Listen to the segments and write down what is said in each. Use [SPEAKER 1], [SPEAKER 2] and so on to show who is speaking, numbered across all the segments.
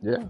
[SPEAKER 1] Yeah.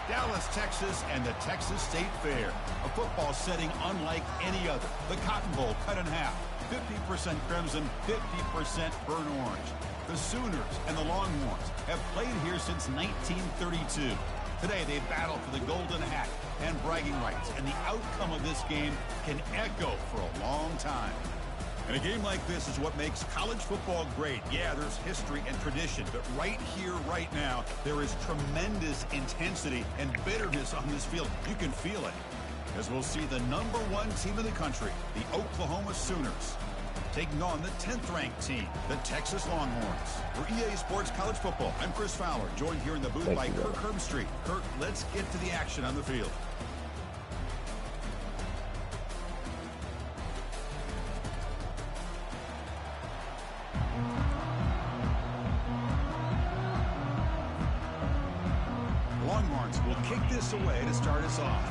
[SPEAKER 2] Dallas, Texas, and the Texas State Fair. A football setting unlike any other. The Cotton Bowl cut in half. 50% crimson, 50% burnt orange. The Sooners and the Longhorns have played here since 1932. Today, they battle for the golden hat and bragging rights, and the outcome of this game can echo for a long time. And a game like this is what makes college football great. Yeah, there's history and tradition, but right here, right now, there is tremendous intensity and bitterness on this field. You can feel it, as we'll see the #1 team in the country, the Oklahoma Sooners, taking on the 10th-ranked team, the Texas Longhorns. For EA Sports College Football, I'm Chris Fowler, joined here in the booth by Kirk Herbstreit. Kirk, let's get to the action on the field. Longhorns will kick this away to start us off.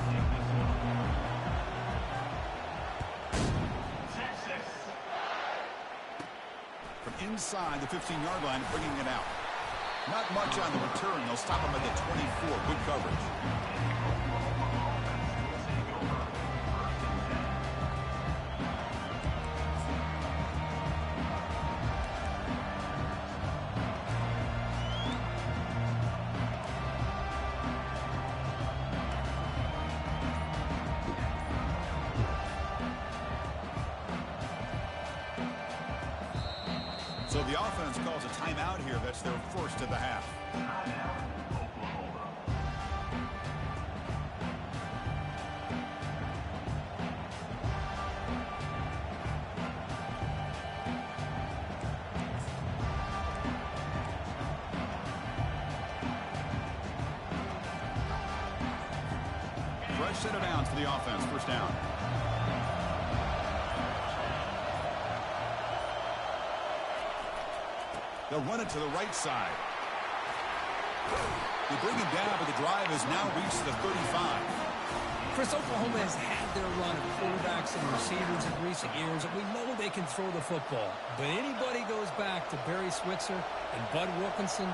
[SPEAKER 2] From inside the 15-yard line, bringing it out. Not much on the return. They'll stop him at the 24. Good coverage. So the offense calls a timeout here. That's their first of the half. Fresh set of downs for the offense. First down. They'll run it to the right side. They bring it down, but the drive has now reached the 35.
[SPEAKER 3] Chris, Oklahoma has had their run of quarterbacks and receivers in recent years, and we know they can throw the football. But anybody goes back to Barry Switzer and Bud Wilkinson,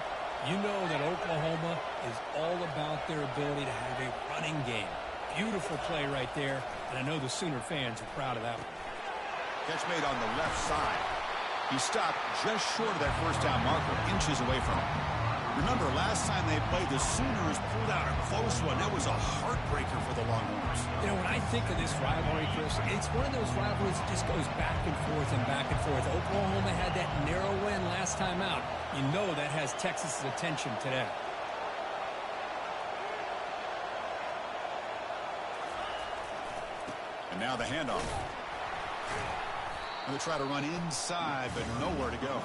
[SPEAKER 3] you know that Oklahoma is all about their ability to have a running game. Beautiful play right there, and I know the Sooner fans are proud of that one.
[SPEAKER 2] Catch made on the left side. He stopped just short of that first down marker, inches away from him. Remember, last time they played, the Sooners pulled out a close one. That was a heartbreaker for the Longhorns.
[SPEAKER 3] You know, when I think of this rivalry, Chris, it's one of those rivalries that just goes back and forth and back and forth. Oklahoma had that narrow win last time out. You know that has Texas's attention today.
[SPEAKER 2] And now the handoff. They'll try to run inside, but nowhere to go.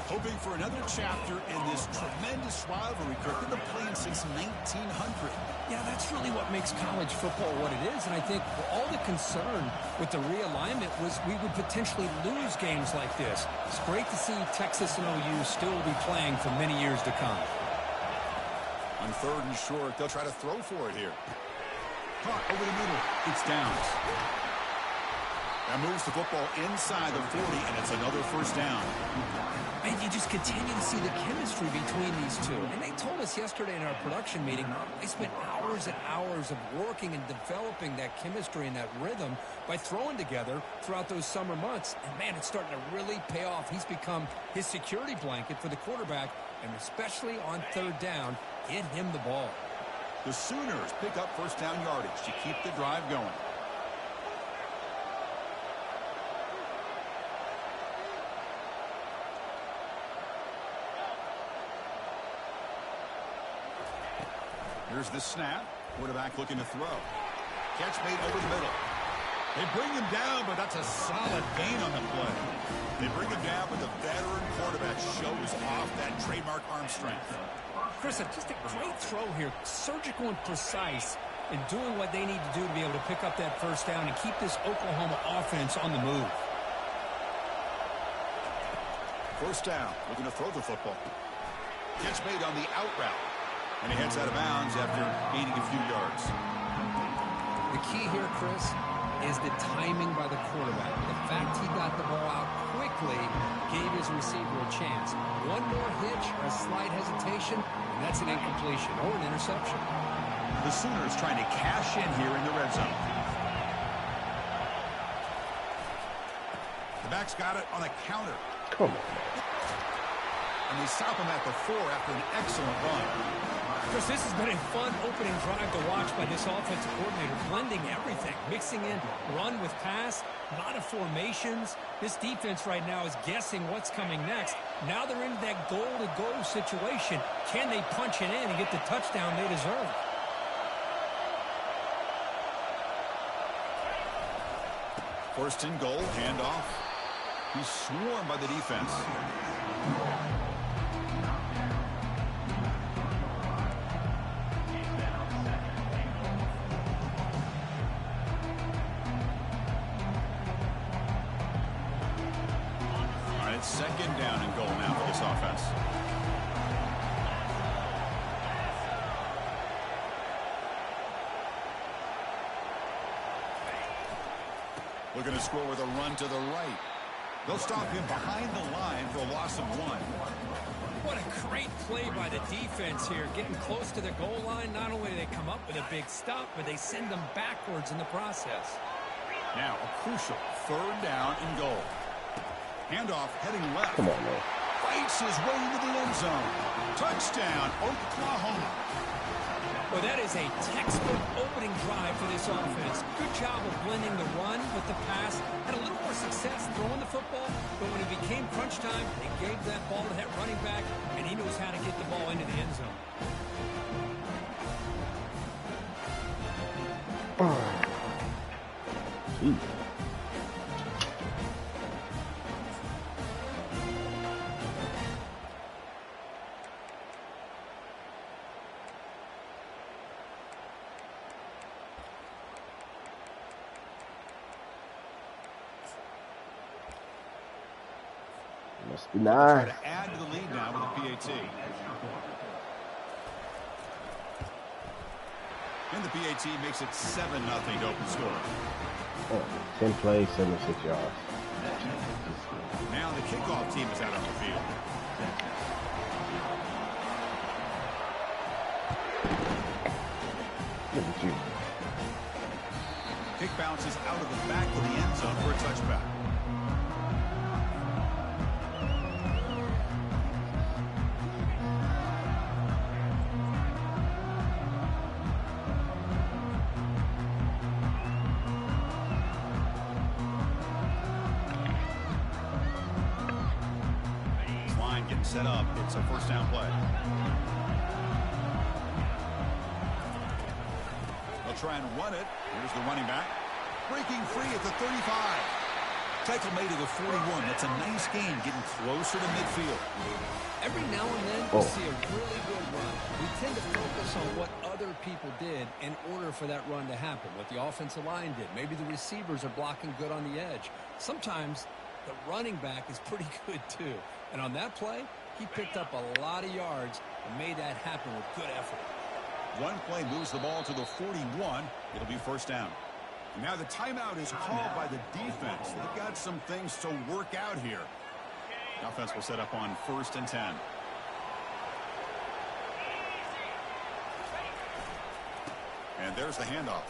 [SPEAKER 2] Hoping for another chapter in this tremendous rivalry, Kirk. They've been playing since 1900.
[SPEAKER 3] Yeah, that's really what makes college football what it is. And I think all the concern with the realignment was we would potentially lose games like this. It's great to see Texas and OU still be playing for many years to come.
[SPEAKER 2] On 3rd and short, they'll try to throw for it here. Caught over the middle. It's Downs. That moves the football inside the 40, and it's another first down.
[SPEAKER 3] And you just continue to see the chemistry between these two. And they told us yesterday in our production meeting, they spent hours and hours of working and developing that chemistry and that rhythm by throwing together throughout those summer months. And, man, it's starting to really pay off. He's become his security blanket for the quarterback, and especially on third down, get him the ball.
[SPEAKER 2] The Sooners pick up first down yardage to keep the drive going. Here's the snap. Quarterback looking to throw. Catch made over the middle. They bring him down, but that's a solid gain on the play. They bring him down, but the veteran quarterback shows off that trademark arm strength.
[SPEAKER 3] Chris, just a great throw here. Surgical and precise in doing what they need to do to be able to pick up that first down and keep this Oklahoma offense on the move.
[SPEAKER 2] First down, looking to throw the football. Catch made on the out route. And he heads out of bounds after gaining a few yards.
[SPEAKER 3] The key here, Chris, is the timing by the quarterback. The fact he got the ball out quickly gave his receiver a chance. One more hitch or a slight hesitation, and that's an incompletion or an interception.
[SPEAKER 2] The Sooners trying to cash in here in the red zone. The back's got it on a counter.
[SPEAKER 1] Come on.
[SPEAKER 2] And they stop him at the 4 after an excellent run.
[SPEAKER 3] Chris, this has been a fun opening drive to watch by this offensive coordinator, blending everything, mixing in run with pass, a lot of formations. This defense right now is guessing what's coming next. Now they're into that goal-to-go situation. Can they punch it in and get the touchdown they deserve?
[SPEAKER 2] First and goal, handoff. He's swarmed by the defense. Second down and goal now for this offense. Looking to score with a run to the right. They'll stop him behind the line for a loss of 1.
[SPEAKER 3] What a great play by the defense here. Getting close to the goal line, not only do they come up with a big stop, but they send them backwards in the process.
[SPEAKER 2] Now a crucial third down and goal. Handoff heading left.
[SPEAKER 1] Come on, man.
[SPEAKER 2] Fights his way into the end zone. Touchdown, Oklahoma.
[SPEAKER 3] Well, that is a textbook opening drive for this offense. Good job of blending the run with the pass. Had a little more success throwing the football, but when it became crunch time, they gave that ball to that running back, and he knows how to get the ball into the end zone.
[SPEAKER 1] Jeez. Must be
[SPEAKER 2] Try
[SPEAKER 1] nice.
[SPEAKER 2] to add to the lead now with a PAT. And the PAT makes it 7-0 to open score.
[SPEAKER 1] Oh, 10 plays, 76 yards.
[SPEAKER 2] Now the kickoff team is out on the field.
[SPEAKER 1] Look at you.
[SPEAKER 2] Kick bounces out of the back of the end zone for a touchback. Set up. It's a first down play. They'll try and run it. Here's the running back. Breaking free at the 35. Tackle made to the 41. That's a nice gain, getting closer to midfield.
[SPEAKER 3] Every now and then we see a really good run. We tend to focus on what other people did in order for that run to happen. What the offensive line did. Maybe the receivers are blocking good on the edge. Sometimes the running back is pretty good too. And on that play, he picked up a lot of yards and made that happen with good effort.
[SPEAKER 2] One play moves the ball to the 41. It'll be first down. Now the timeout is called by the defense. They've got some things to work out here. The offense will set up on 1st and 10. And there's the handoff.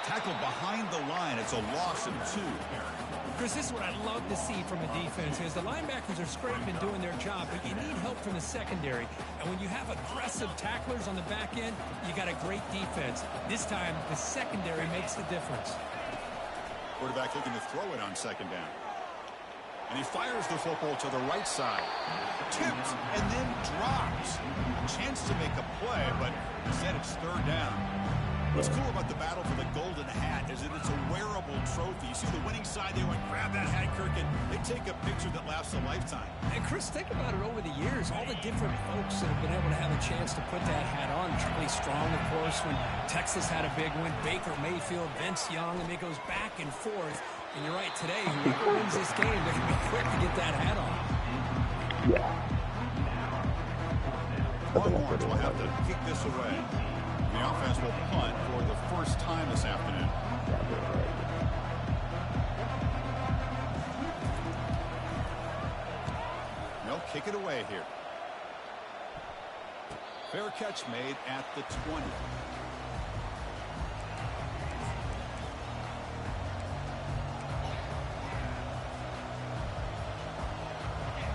[SPEAKER 2] Tackled behind the line. It's a loss of 2.
[SPEAKER 3] Chris, this is what I'd love to see from a defense is the linebackers are scraping and doing their job, but you need help from the secondary. And when you have aggressive tacklers on the back end, you got a great defense. This time, the secondary makes the difference.
[SPEAKER 2] Quarterback looking to throw it on 2nd down. And he fires the football to the right side. Tipped and then drops. Chance to make a play, but instead it's 3rd down. What's cool about the battle for the golden hat is that it's a wearable trophy. You see the winning side, they went grab that hat, Kirk, and they take a picture that lasts a lifetime.
[SPEAKER 3] And Chris, think about it over the years. All the different folks that have been able to have a chance to put that hat on. Charlie Strong, of course, when Texas had a big win. Baker Mayfield, Vince Young, and it goes back and forth. And you're right, today, whoever wins this game, they're going to be quick to get that hat on.
[SPEAKER 1] Yeah.
[SPEAKER 2] Longhorns will have to kick this away. The offense will punt for the first time this afternoon. They'll kick it away here. Fair catch made at the 20.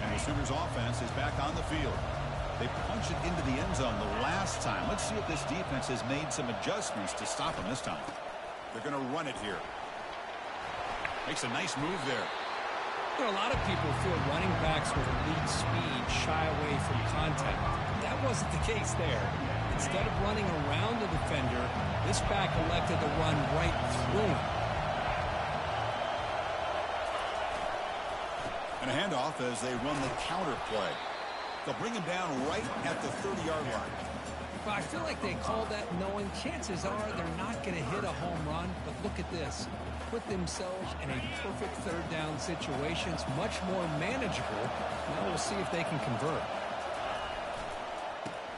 [SPEAKER 2] And the Sooners offense is back on the field. They punched it into the end zone the last time. Let's see if this defense has made some adjustments to stop them this time. They're going to run it here. Makes a nice move there.
[SPEAKER 3] You know, a lot of people feel running backs with elite speed shy away from contact. That wasn't the case there. Instead of running around the defender, this back elected to run right through him.
[SPEAKER 2] And a handoff as they run the counter play. They'll bring him down right at the 30-yard line.
[SPEAKER 3] But I feel like they call that knowing chances are they're not going to hit a home run. But look at this. Put themselves in a perfect 3rd down situation. It's much more manageable. Now we'll see if they can convert.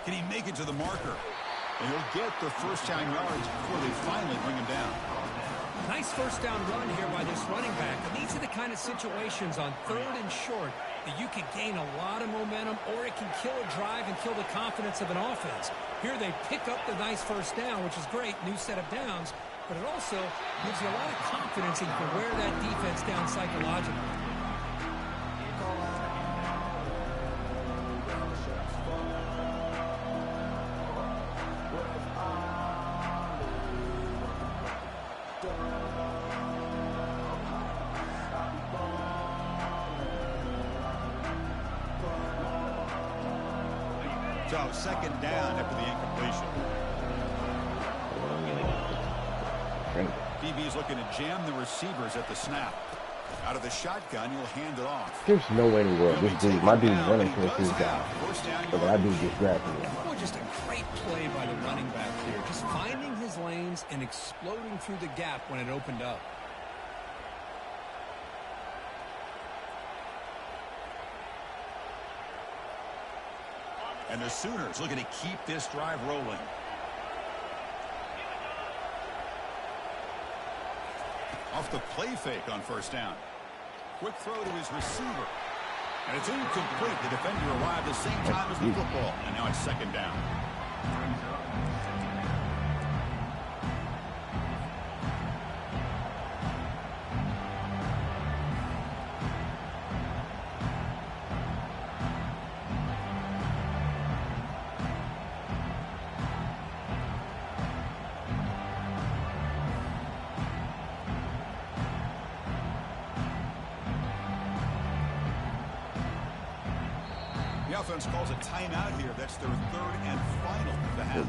[SPEAKER 2] Can he make it to the marker? And he'll get the 1st down yards before they finally bring him down.
[SPEAKER 3] Nice 1st down run here by this running back. And these are the kind of situations on 3rd and short that you can gain a lot of momentum, or it can kill a drive and kill the confidence of an offense. Here they pick up the nice 1st down, which is great, new set of downs, but it also gives you a lot of confidence that you can wear that defense down psychologically.
[SPEAKER 2] So 2nd down after the incompletion. DB's looking to jam the receivers at the snap. Out of the shotgun, he'll hand it off.
[SPEAKER 1] There's no way in the world this dude, my dude's running towards his guy. So I do just grab him.
[SPEAKER 3] Boy, just a great play by the running back here. Just finding his lanes and exploding through the gap when it opened up.
[SPEAKER 2] And the Sooners looking to keep this drive rolling. Off the play fake on 1st down. Quick throw to his receiver. And it's incomplete. The defender arrived the same time as the football. And now it's 2nd down. The offense calls a timeout here. That's their 3rd and final of the half.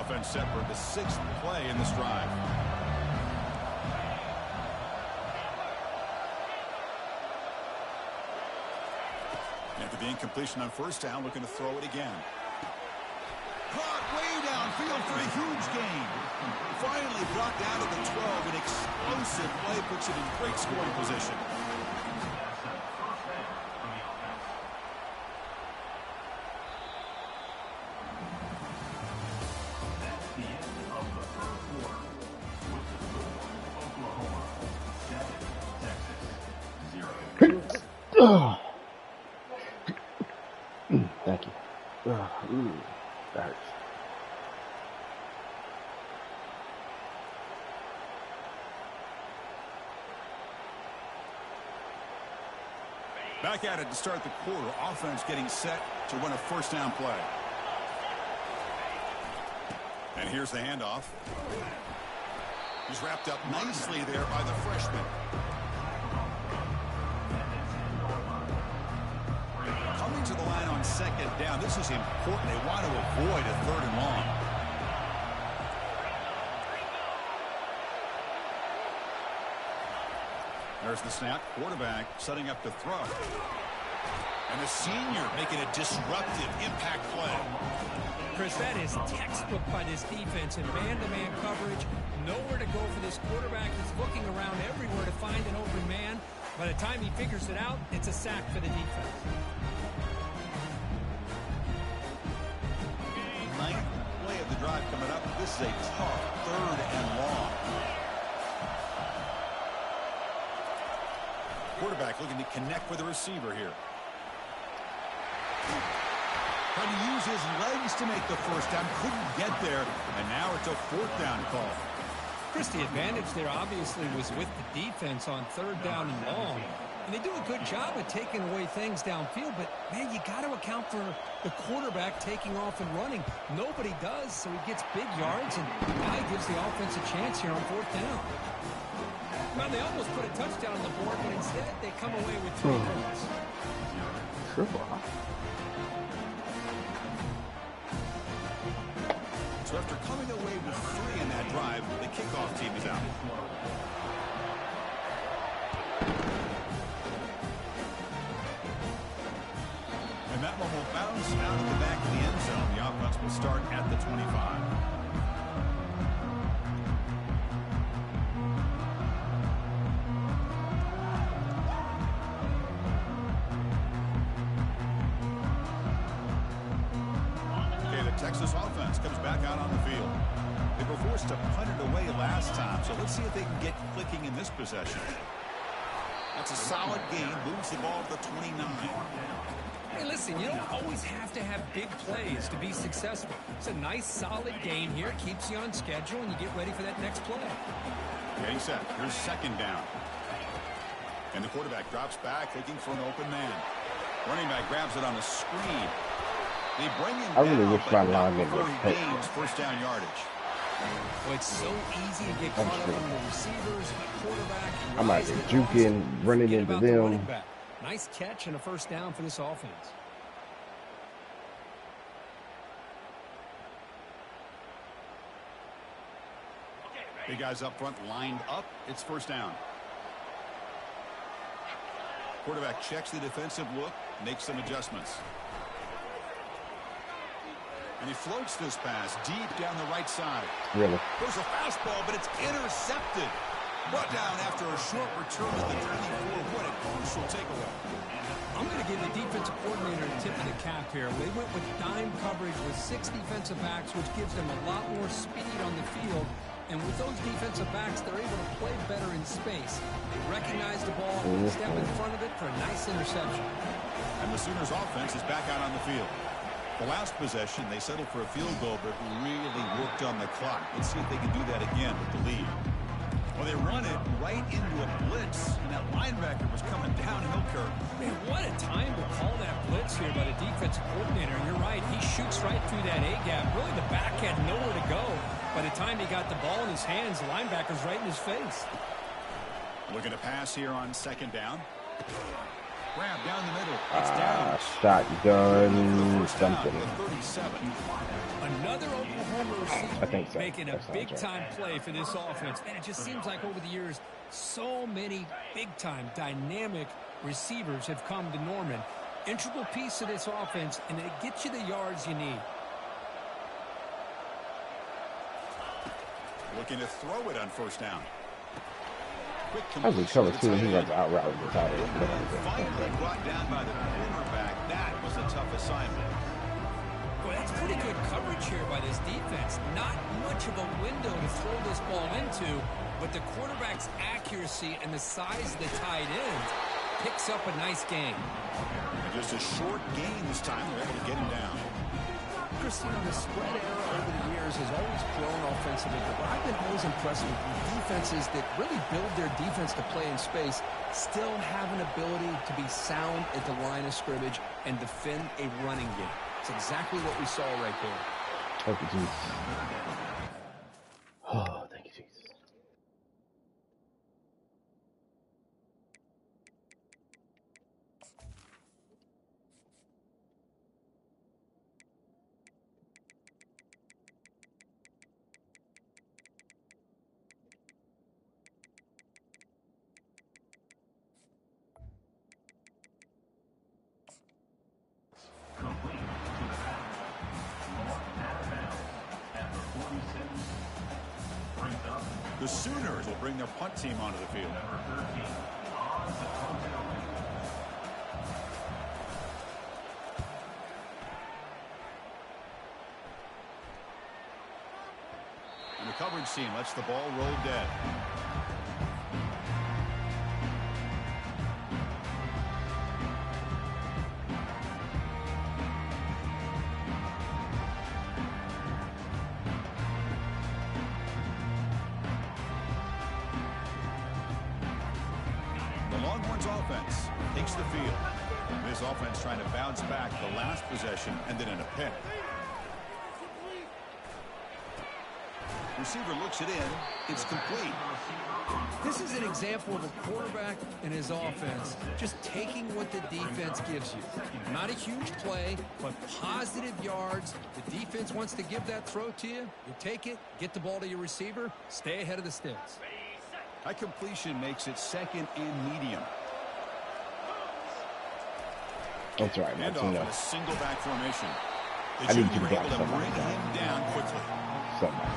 [SPEAKER 2] Offense set for the 6th play in this drive. After the incompletion on 1st down, looking to throw it again. Caught way downfield for a huge gain. Finally brought down to the 12. An explosive play puts it in great scoring position.
[SPEAKER 1] Thank you. That hurts.
[SPEAKER 2] Back at it to start the quarter. Offense getting set to run a first down play. And here's the handoff. He's wrapped up nicely there by the freshman. Coming to the line on second down. This is important. They want to avoid a third and long. There's the snap. Quarterback setting up to throw. And the senior making a disruptive impact play.
[SPEAKER 3] Chris, that is textbook by this defense in man-to-man coverage. Nowhere to go for this quarterback. He's looking around everywhere to find an open man. By the time he figures it out, it's a sack for the defense.
[SPEAKER 2] Ninth play of the drive coming up. This is a tough third and long. Quarterback looking to connect with the receiver here. Trying to use his legs to make the first down. Couldn't get there. And now it's a fourth down call.
[SPEAKER 3] Chris, the advantage there obviously was with the defense on third down and long. And they do a good job of taking away things downfield. But, man, you got to account for the quarterback taking off and running. Nobody does, so he gets big yards. And now he gives the offense a chance here on fourth down. Well, they almost put a touchdown on the board, but instead they come away with 3 points.
[SPEAKER 2] So after coming away with 3 in that drive, the kickoff team is out. And that one will bounce out of the back of the end zone. The offense will start at the 25. Texas offense comes back out on the field. They were forced to punt it away last time, so let's see if they can get clicking in this possession. That's a solid gain. Moves the ball to the 29.
[SPEAKER 3] Hey, listen, you don't always have to have big plays to be successful. It's a nice, solid gain here. Keeps you on schedule, and you get ready for that next play.
[SPEAKER 2] Getting set. Here's second down. And the quarterback drops back, looking for an open man. Running back grabs it on the screen.
[SPEAKER 1] I really wish my lineman was hit.
[SPEAKER 2] First down yardage.
[SPEAKER 3] Well, it's so easy to get caught up on the receivers, the quarterback.
[SPEAKER 1] I'm out there juking, running into them.
[SPEAKER 3] Nice catch and a first down for this offense.
[SPEAKER 2] Big guys up front lined up. It's first down. Quarterback checks the defensive look, makes some adjustments. And he floats this pass deep down the right side.
[SPEAKER 1] Really?
[SPEAKER 2] There's a fastball, but it's intercepted. Brought down after a short return at the 24. What a crucial takeaway.
[SPEAKER 3] I'm going to give the defensive coordinator a tip of the cap here. They went with dime coverage with 6 defensive backs, which gives them a lot more speed on the field. And with those defensive backs, they're able to play better in space. They recognize the ball, step in front of it for a nice interception.
[SPEAKER 2] And the Sooners offense is back out on the field. The last possession, they settled for a field goal, but really worked on the clock. Let's see if they can do that again with the lead. Well, they run it right into a blitz, and that linebacker was coming downhill curve.
[SPEAKER 3] Man, what a time to call that blitz here by the defensive coordinator. And you're right, he shoots right through that A-gap. Really, the back had nowhere to go. By the time he got the ball in his hands, the linebacker's right in his face.
[SPEAKER 2] Looking to pass here on second down. Grab down the middle. It's down.
[SPEAKER 1] Shotgun something.
[SPEAKER 3] Another Oklahoma receiver
[SPEAKER 1] I think so.
[SPEAKER 3] Making a big-time play for this offense. And it just seems like over the years, so many big-time, dynamic receivers have come to Norman. Integral piece of this offense, and it gets you the yards you need.
[SPEAKER 2] Looking to throw it on first down.
[SPEAKER 1] As we cover too, he runs out route with the tight end.
[SPEAKER 2] Finally brought down by the cornerback. That was a tough assignment.
[SPEAKER 3] Boy, that's pretty good coverage here by this defense. Not much of a window to throw this ball into, but the quarterback's accuracy and the size of the tight end picks up a nice gain.
[SPEAKER 2] And just a short gain this time. They're able to get him down.
[SPEAKER 3] Chris, the spread era over the years has always grown offensively, but I've been always impressed with defenses that really build their defense to play in space, still have an ability to be sound at the line of scrimmage and defend a running game. It's exactly what we saw right there.
[SPEAKER 1] Thank you, Jesus. Oh, thank you, Jesus.
[SPEAKER 2] The Sooners will bring their punt team onto the field. And the coverage team lets the ball roll dead. Offense takes the field. This offense trying to bounce back. The last possession ended in a pick. Receiver looks it in. It's complete.
[SPEAKER 3] This is an example of a quarterback and his offense just taking what the defense gives you. Not a huge play, but positive yards. The defense wants to give that throw to you. You take it, get the ball to your receiver, stay ahead of the sticks.
[SPEAKER 2] That completion makes it second and medium.
[SPEAKER 1] That's right, man.
[SPEAKER 2] And off in a single back formation. The
[SPEAKER 1] I need
[SPEAKER 2] junior
[SPEAKER 1] to
[SPEAKER 2] able to
[SPEAKER 1] block
[SPEAKER 2] bring him down quickly.
[SPEAKER 1] Somebody.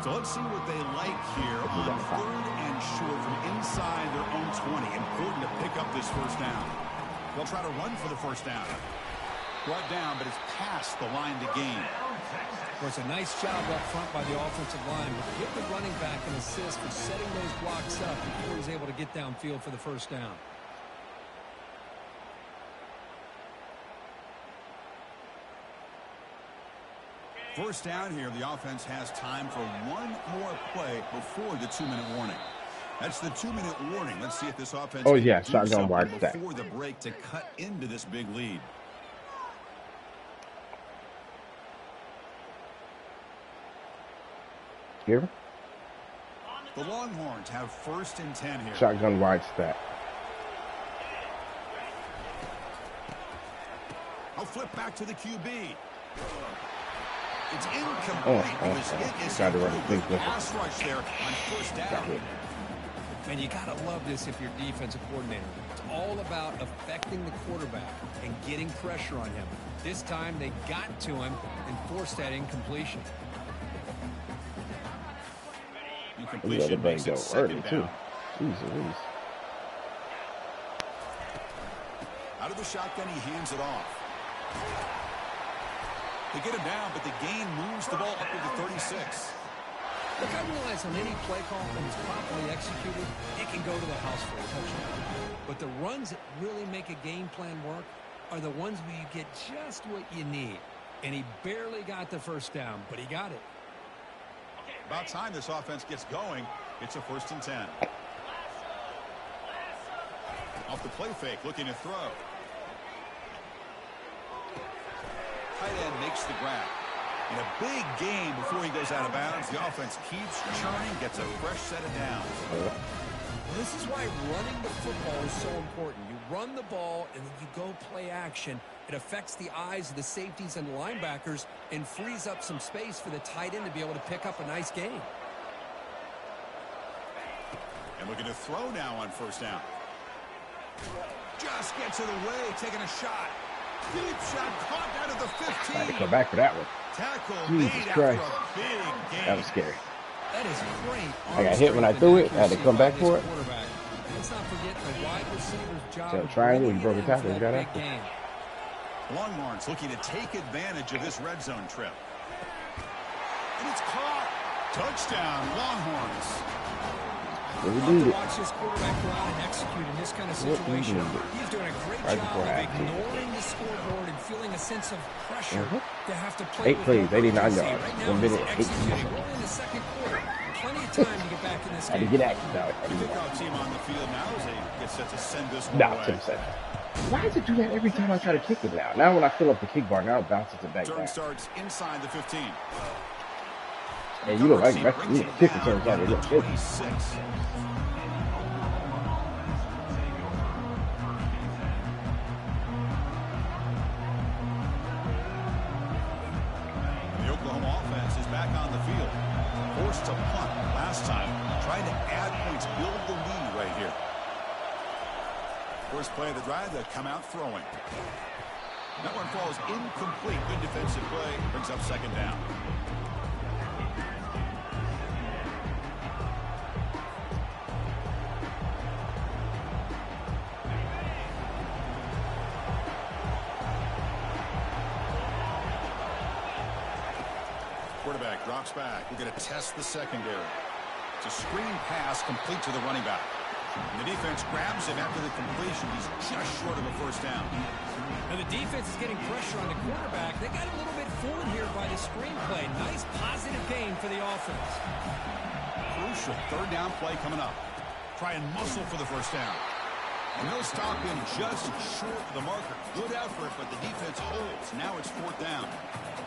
[SPEAKER 2] So let's see what they like here on 3rd and short from inside their own 20. Important to pick up this first down. They'll try to run for the first down. Brought down, but it's past the line to gain.
[SPEAKER 3] Well, it's a nice job up front by the offensive line, but give the running back an assist for setting those blocks up before he's able to get downfield for the first down.
[SPEAKER 2] First down here, the offense has time for one more play before the 2-minute warning. That's the 2-minute warning. Let's see if this offense
[SPEAKER 1] can
[SPEAKER 2] do
[SPEAKER 1] shotgun wide stack
[SPEAKER 2] before the break to cut into this big lead.
[SPEAKER 1] Here.
[SPEAKER 2] The Longhorns have 1st and 10 here.
[SPEAKER 1] Shotgun wide stack.
[SPEAKER 2] I'll flip back to the QB. It's incomplete. It is
[SPEAKER 1] got to run
[SPEAKER 2] a good pass rush there on first down.
[SPEAKER 3] And you got to love this if you're defensive coordinator. It's all about affecting the quarterback and getting pressure on him. This time they got to him and forced that incompletion.
[SPEAKER 2] Incompletion makes it second down.
[SPEAKER 1] Jeez.
[SPEAKER 2] Out of the shotgun, he hands it off. They get him down, but the gain moves the ball up to the 36.
[SPEAKER 3] Look, I realize on any play call, when it's properly executed, it can go to the house for a touchdown. But the runs that really make a game plan work are the ones where you get just what you need. And he barely got the first down, but he got it.
[SPEAKER 2] About time this offense gets going. It's a 1st and 10. Off the play fake, looking to throw. Tight end makes the grab. In a big game before he goes out of bounds, the offense keeps churning, gets a fresh set of downs.
[SPEAKER 3] Well, this is why running the football is so important. You run the ball, and then you go play action. It affects the eyes of the safeties and the linebackers and frees up some space for the tight end to be able to pick up a nice gain.
[SPEAKER 2] And looking to throw now on first down. Just gets it away, taking a shot. Deep shot caught out of the 15.
[SPEAKER 1] I had to come back for that one.
[SPEAKER 2] Tackle
[SPEAKER 1] Jesus
[SPEAKER 2] made
[SPEAKER 1] Christ.
[SPEAKER 2] after a big game.
[SPEAKER 1] That was scary.
[SPEAKER 3] That is great.
[SPEAKER 1] I got hit when I threw it. I had to come back for it.
[SPEAKER 3] Let's not forget the wide receiver's job.
[SPEAKER 1] So triangle, you broke a tackle. You got after.
[SPEAKER 2] Longhorns looking to take advantage of this red zone trip. And it's caught. Touchdown, Longhorns.
[SPEAKER 3] To watch this quarterback go out and execute in this kind of situation. He's doing a great job of ignoring the scoreboard and feeling a sense of pressure to have to play.
[SPEAKER 1] 8 plays, 89 yards.
[SPEAKER 3] Right now,
[SPEAKER 1] 1 minute, 8
[SPEAKER 3] executing. We're in the second quarter. Plenty of time to get back in this game.
[SPEAKER 1] I had to get active now.
[SPEAKER 2] The kickoff team on the field now as they get set to send this one
[SPEAKER 1] No,
[SPEAKER 2] away.
[SPEAKER 1] to the center. Why does it do that every time I try to kick it now? Now when I fill up the kick bar, now it bounces it back
[SPEAKER 2] Turn
[SPEAKER 1] down.
[SPEAKER 2] starts inside the 15.
[SPEAKER 1] And you look like you kick the turns out. It looks good.
[SPEAKER 2] 26. The Oklahoma offense is back on the field. Forced to punt last time. Trying to add points, build the lead right here. First play of the drive, they come out throwing. That one falls incomplete. Good defensive play. Brings up second down. Quarterback drops back. We're going to test the secondary. It's a screen pass complete to the running back. And the defense grabs him after the completion. He's just short of a first down.
[SPEAKER 3] And the defense is getting pressure on the quarterback. They got a little bit fooled here by the screen play. Nice positive gain for the offense.
[SPEAKER 2] Crucial third down play coming up. Try and muscle for the first down. And they'll stop him just short of the marker. Good effort, but the defense holds. Now it's fourth down.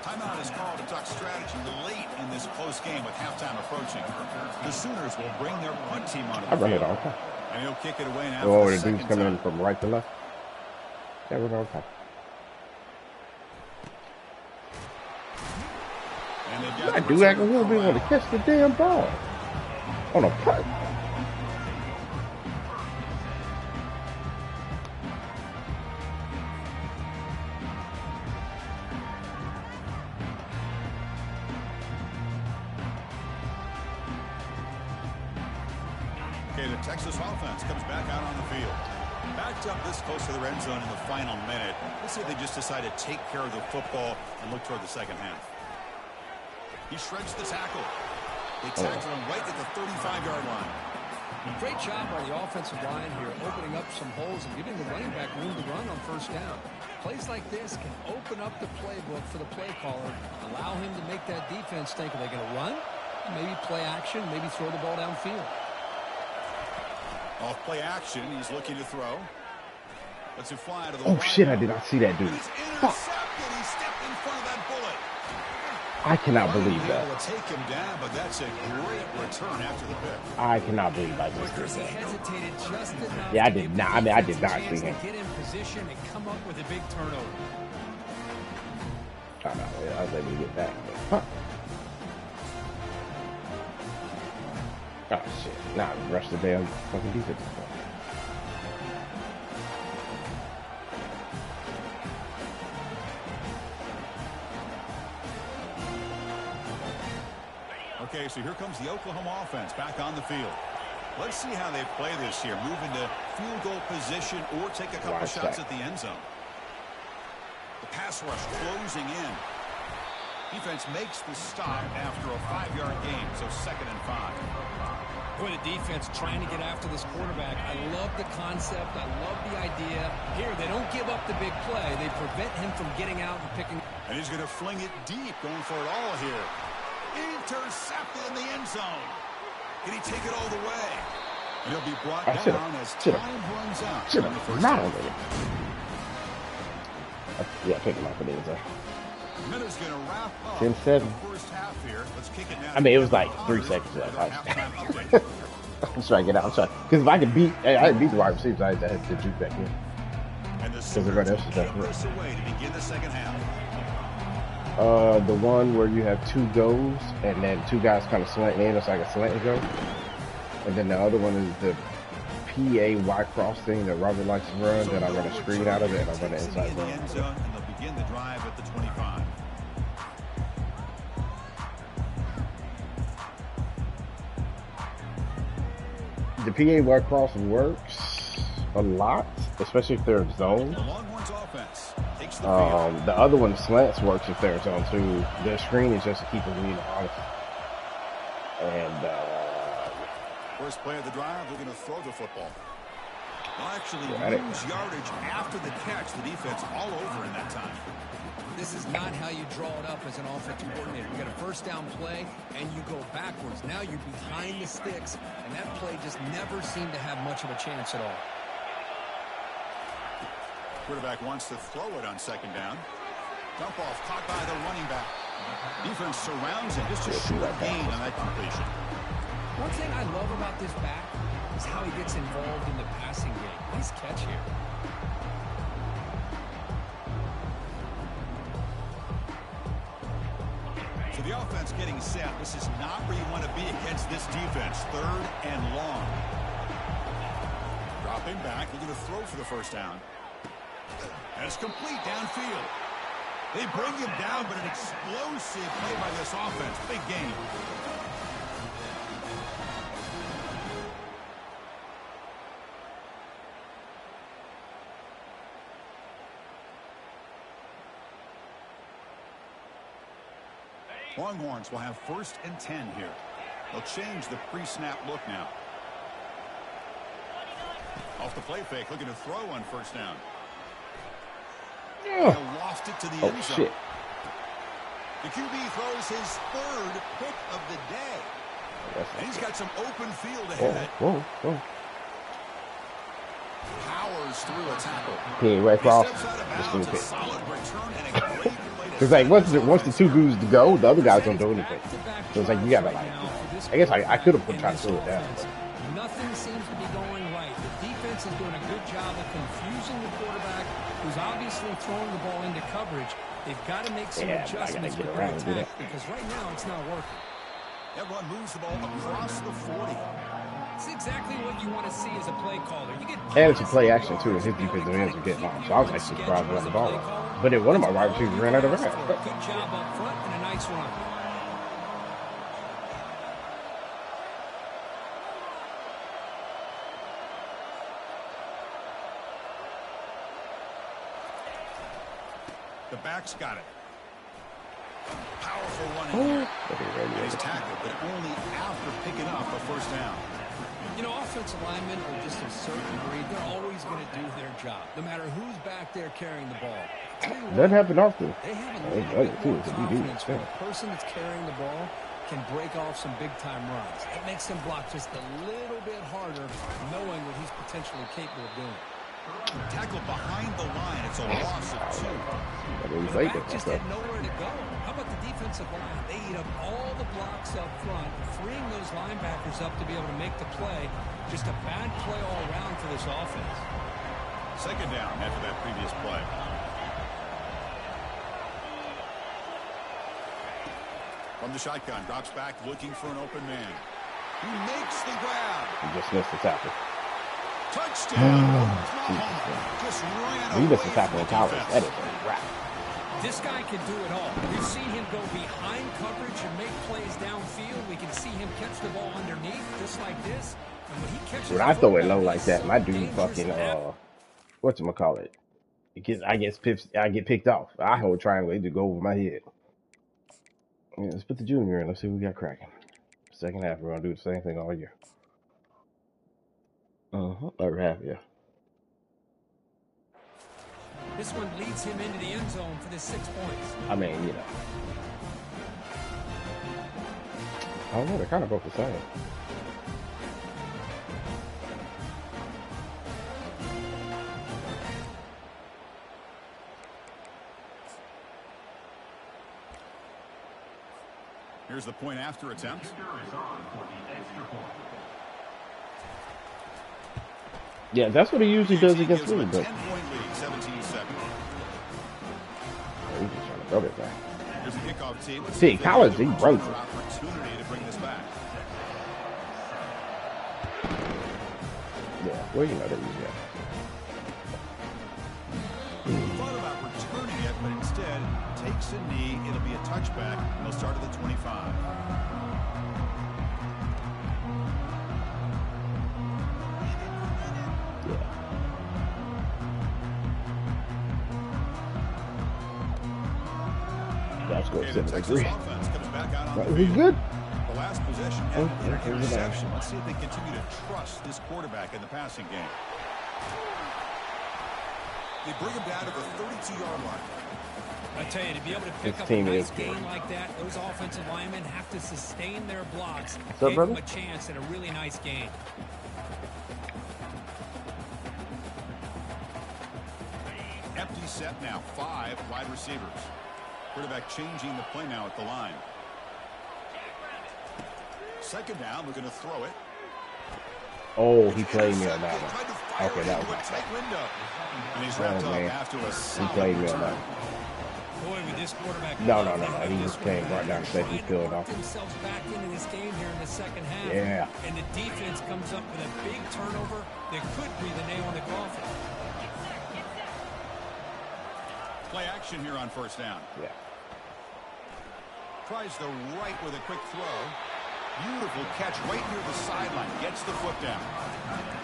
[SPEAKER 2] Timeout is called to talk strategy late in this close game with halftime approaching. The Sooners will bring their punt team on the field.
[SPEAKER 1] I run it all the time.
[SPEAKER 2] And he'll kick it away now.
[SPEAKER 1] Oh, the dude's coming in from right to left. Yeah, run it all the time. I do act a little bit want to catch the damn ball on a punt.
[SPEAKER 2] Okay, the Texas offense comes back out on the field. Backed up this close to the red zone in the final minute. Let's see if they just decide to take care of the football and look toward the second half. He shreds the tackle. They tackle him right at the 35-yard line.
[SPEAKER 3] Great job by the offensive line here, opening up some holes and giving the running back room to run on first down. Plays like this can open up the playbook for the play caller, allow him to make that defense think, are they going to run? Maybe play action, maybe throw the ball downfield.
[SPEAKER 2] Off play action, he's looking to throw. Lets it fly to the
[SPEAKER 1] Oh shit, I did not see that dude.
[SPEAKER 2] He's intercepted. He stepped in front of that bullet.
[SPEAKER 1] I cannot believe that.
[SPEAKER 2] Able to take him down, but that's a great return after the pick.
[SPEAKER 1] I cannot believe I just did
[SPEAKER 3] He
[SPEAKER 1] that.
[SPEAKER 3] hesitated just enough.
[SPEAKER 1] Yeah, I did not. I mean, I did not see him.
[SPEAKER 3] Get in position and come up with a big turnover.
[SPEAKER 1] I know. I was able to get back. Huh. Oh shit! Nah, rush the damn fucking defense.
[SPEAKER 2] Okay, so here comes the Oklahoma offense back on the field. Let's see how they play this here. Move into field goal position or take a couple shots at the end zone. The pass rush closing in. Defense makes the stop after a 5-yard gain, so 2nd and 5.
[SPEAKER 3] Boy, the defense trying to get after this quarterback. I love the concept. I love the idea. Here, they don't give up the big play. They prevent him from getting out and picking.
[SPEAKER 2] And he's going to fling it deep, going for it all here. Intercepted in the end zone. Can he take it all the way? And he'll be brought down as time runs out.
[SPEAKER 1] Should have not on it. Yeah, pick him up for the end zone.
[SPEAKER 2] Minutes going to wrap up
[SPEAKER 1] 10-7.
[SPEAKER 2] the first half here. Let's kick it now.
[SPEAKER 1] I mean, it was like 3 seconds left. I'm trying to get out. I'm trying because if I could beat, I didn't beat the wide receivers. I had to juke back in.
[SPEAKER 2] And the Sooners kick this away to begin the second half.
[SPEAKER 1] The one where you have 2 goes and then 2 guys kind of slant in. It's like a slant go. And then the other one is the PAY cross thing that Robert likes to run. Then I run a screen out of it and I run an inside run.
[SPEAKER 2] And they'll begin the drive at the 25.
[SPEAKER 1] The PAY cross works a lot, especially if they're zoned.
[SPEAKER 2] The Longhorns offense takes the
[SPEAKER 1] The other one, slants, works if they're zone too. The screen is just to keep the lead honest. And
[SPEAKER 2] First play of the drive, they're going to throw the football. They'll actually lose yardage after the catch. The defense all over in that time.
[SPEAKER 3] This is not how you draw it up as an offensive coordinator. You got a first down play, and you go backwards. Now you're behind the sticks, and that play just never seemed to have much of a chance at all.
[SPEAKER 2] Quarterback wants to throw it on second down. Dump off caught by the running back. Defense surrounds him. Just a short gain on that completion.
[SPEAKER 3] One thing I love about this back is how he gets involved in the passing game. Nice catch here.
[SPEAKER 2] So the offense getting set. This is not where you want to be against this defense. Third and long. Dropping back, looking to throw for the first down. And it's complete downfield. They bring him down, but an explosive play by this offense. Big game. Longhorns will have 1st and 10 here. They'll change the pre-snap look now. Off the play fake, looking to throw on first down. They lost it to the end zone.
[SPEAKER 1] Shit.
[SPEAKER 2] The QB throws his 3rd pick of the day. And he's got some open field ahead.
[SPEAKER 1] Whoa.
[SPEAKER 2] Powers through a tackle.
[SPEAKER 1] Okay, right cross. Because like once the two dudes to go, the other guys don't do anything. So it's like you gotta like. I guess I could have tried to slow it down.
[SPEAKER 3] Nothing seems to be going right. The defense is doing a good job of confusing the quarterback, who's obviously throwing the ball into coverage. They've got to make some adjustments with their attack because right now it's not working.
[SPEAKER 2] Everyone moves the ball across the 40.
[SPEAKER 3] It's exactly what you want to see as a play caller. You get
[SPEAKER 1] and it's a play action too, and his defensive ends are getting on. So I was actually surprised when the ball was. But then one of my wide receivers ran out of route.
[SPEAKER 3] Good job up front and a nice run.
[SPEAKER 2] The back's got it. Powerful running here. He's tackled, but only after picking up a first down.
[SPEAKER 3] You know, offensive linemen are just a certain breed. They're always going to do their job, no matter who's back there carrying the ball.
[SPEAKER 1] Doesn't happen often.
[SPEAKER 3] They have a little bit more confidence when the person that's carrying the ball can break off some big-time runs. It makes them block just a little bit harder, knowing what he's potentially capable of doing.
[SPEAKER 2] Tackled behind the line. It's a loss of 2.
[SPEAKER 3] The back just had nowhere to go. How about the defensive line? They eat up all the blocks up front, freeing those linebackers up to be able to make the play. Just a bad play all around for this offense.
[SPEAKER 2] Second down after that previous play. From the shotgun, drops back looking for an open man. He makes the grab.
[SPEAKER 1] He just missed the tackle.
[SPEAKER 2] Touchdown.
[SPEAKER 1] He missed the tackle in college. That is a wrap.
[SPEAKER 3] This guy can do it all. We've seen him go behind coverage and make plays downfield. We can see him catch the ball underneath just like this. And when he catches
[SPEAKER 1] when I throw it low like that, my dude fucking whatchamacallit? I get picked off. I hold triangle to go over my head. Yeah, let's put the junior in. Let's see what we got cracking. Second half, we're gonna do the same thing all year. Other half, yeah.
[SPEAKER 3] This one leads him into the end zone for the 6 points.
[SPEAKER 1] I mean, you know. I don't know, they're kind of both the same.
[SPEAKER 2] Here's the point after attempt.
[SPEAKER 1] Yeah, that's what he usually does against Willie.
[SPEAKER 2] 10-point lead, 17 seconds.
[SPEAKER 1] He's just trying to throw it back.
[SPEAKER 2] Here's the kickoff team.
[SPEAKER 1] See, college, he runs it.
[SPEAKER 2] Opportunity to bring this back.
[SPEAKER 1] Yeah, well, you know that he's got.
[SPEAKER 2] He thought about returning it, but instead takes a knee. It'll be a touchback, and they'll start at the 25.
[SPEAKER 1] That's good.
[SPEAKER 2] Okay, the Texas offense comes back out on the
[SPEAKER 1] field. Good.
[SPEAKER 2] The last possession ended in an interception. Let's see if they continue to trust this quarterback in the passing game. They bring him down to the 32-yard line.
[SPEAKER 3] I tell you, to be able to pick up a nice gain like that, those offensive linemen have to sustain their blocks, give them a chance at a really nice gain.
[SPEAKER 2] Empty set now, 5 wide receivers. Quarterback changing the play now at the line. Second down, we're going to throw it.
[SPEAKER 1] Oh, he played me on that one. Okay, that was my
[SPEAKER 2] tight window. And he's wrapped up after a solid
[SPEAKER 1] played me on that.
[SPEAKER 3] Boy, with this quarterback.
[SPEAKER 1] No. He just came right down the safety field off.
[SPEAKER 3] Themselves back into this game here in the second half.
[SPEAKER 1] Yeah.
[SPEAKER 3] And the defense comes up with a big turnover that could be the nail in the coffin.
[SPEAKER 2] Play action here on first down.
[SPEAKER 1] Yeah.
[SPEAKER 2] Tries the right with a quick throw. Beautiful catch right near the sideline. Gets the foot down.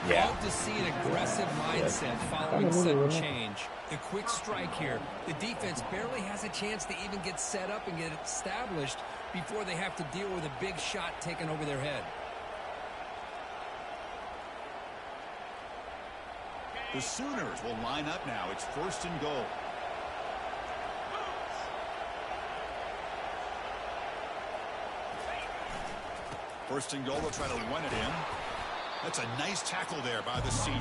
[SPEAKER 1] Yeah.
[SPEAKER 3] Love to see an aggressive mindset following sudden change. The quick strike here. The defense barely has a chance to even get set up and get established before they have to deal with a big shot taken over their head.
[SPEAKER 2] The Sooners will line up now. It's first and goal. First and goal, they'll try to run it in. That's a nice tackle there by the senior.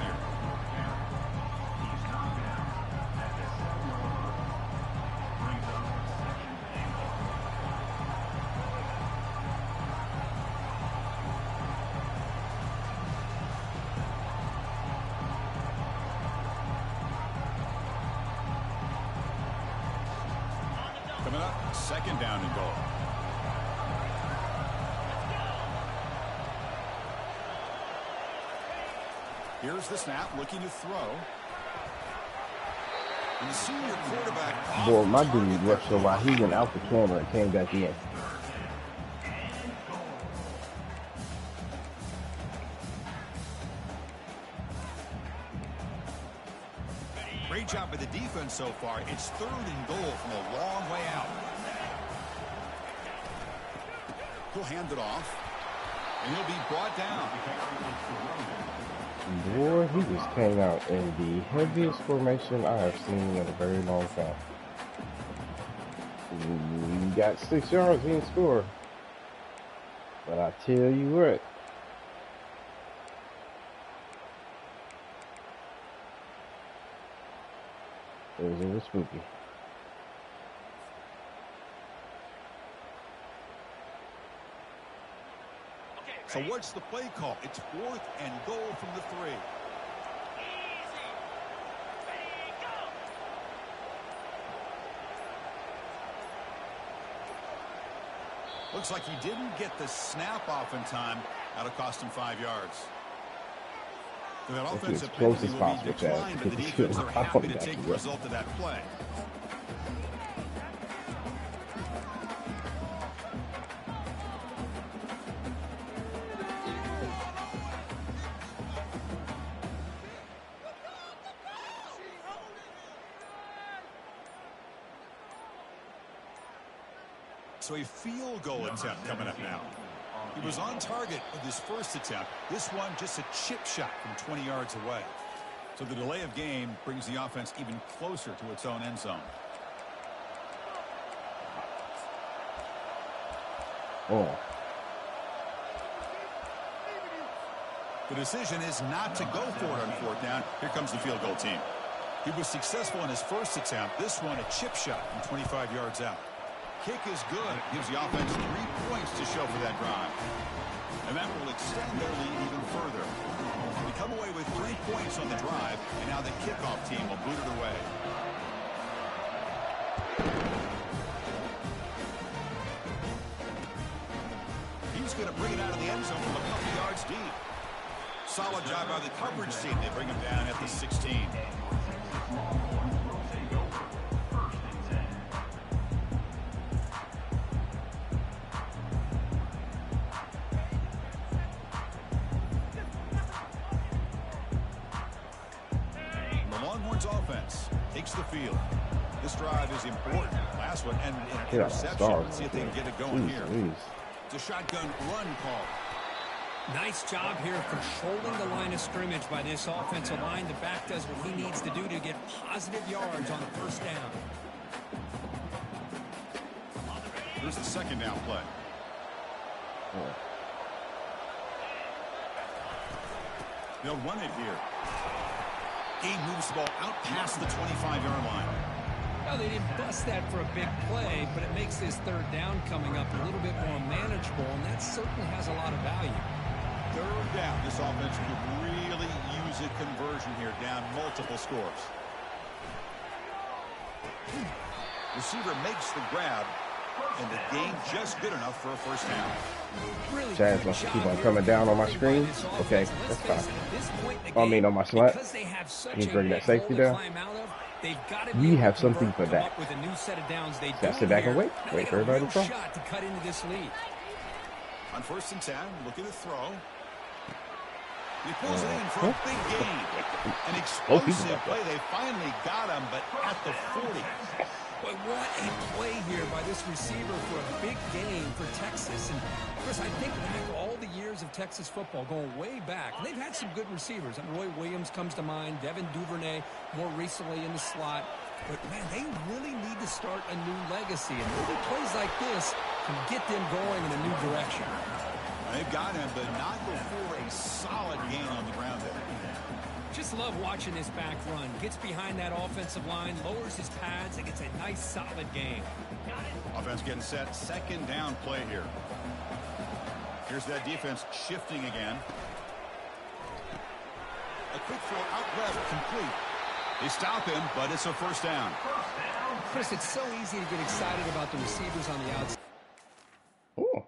[SPEAKER 2] Coming up, second down and goal. Here's the snap, looking to throw. And the senior quarterback.
[SPEAKER 1] Boy, my dude rushed so while he went out the camera and came back in.
[SPEAKER 2] Great job by the defense so far. It's third and goal from a long way out. He'll hand it off. And he'll be brought down.
[SPEAKER 1] Boy, he just came out in the heaviest formation I have seen in a very long time. He got 6 yards, he didn't score. But I tell you what. It was a little spooky.
[SPEAKER 2] So what's the play call? It's fourth and goal from the 3. Looks like he didn't get the snap off in time. That'll cost him 5 yards. So that offensive penalty will be declined, but the defense are happy to take the result of that play. So a field goal attempt coming up now. He was on target with his first attempt. This one just a chip shot from 20 yards away. So the delay of game brings the offense even closer to its own end zone.
[SPEAKER 1] Oh.
[SPEAKER 2] The decision is not to go for it on fourth down. Here comes the field goal team. He was successful in his first attempt. This one a chip shot from 25 yards out. Kick is good. Gives the offense 3 points to show for that drive. And that will extend their lead even further. They come away with 3 points on the drive, and now the kickoff team will boot it away. He's going to bring it out of the end zone from a couple yards deep. Solid job by the coverage team. They bring him down at the 16. Offense takes the field. This drive is important. Last one ended in an interception. Let's see if they can get it going here. It's a shotgun run call.
[SPEAKER 3] Nice job here controlling the line of scrimmage by this offensive line. The back does what he needs to do to get positive yards on first down.
[SPEAKER 2] Here's the second down play. They'll run it here. Gabe moves the ball out past the 25-yard line.
[SPEAKER 3] Well, they didn't bust that for a big play, but it makes this third down coming up a little bit more manageable, and that certainly has a lot of value.
[SPEAKER 2] Third down. This offense could really use a conversion here, down multiple scores. Receiver makes the grab, and the gain just good enough for a first down.
[SPEAKER 3] Really
[SPEAKER 1] Chaz wants to keep on coming down on my screen. Okay, that's fine. I mean, on my slant. Can you bring that safety down? We have something for that. Gotta sit back and wait. Wait for everybody to throw.
[SPEAKER 3] To cut into this lead.
[SPEAKER 2] On first and 10, looking to throw. He pulls it in for a big gain. An explosive play. They finally got him, but at the 40.
[SPEAKER 3] But what a play here by this receiver for a big gain for Texas. And, Chris, I think back all the years of Texas football, going way back. And they've had some good receivers. And Roy Williams comes to mind, Devin Duvernay more recently in the slot. But, man, they really need to start a new legacy. And maybe plays like this can get them going in a new direction.
[SPEAKER 2] They've got him, but not before a solid gain on the ground there.
[SPEAKER 3] Just love watching this back run. Gets behind that offensive line, lowers his pads, and gets a nice, solid gain.
[SPEAKER 2] Offense getting set. Second down play here. Here's that defense shifting again. A quick throw out left, complete. They stop him, but it's a first down.
[SPEAKER 3] Chris, it's so easy to get excited about the receivers on the outside.
[SPEAKER 1] Oh.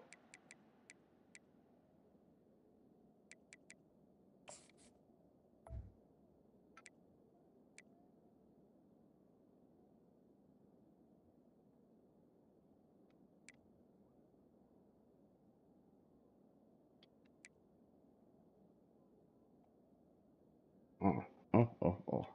[SPEAKER 1] Oh.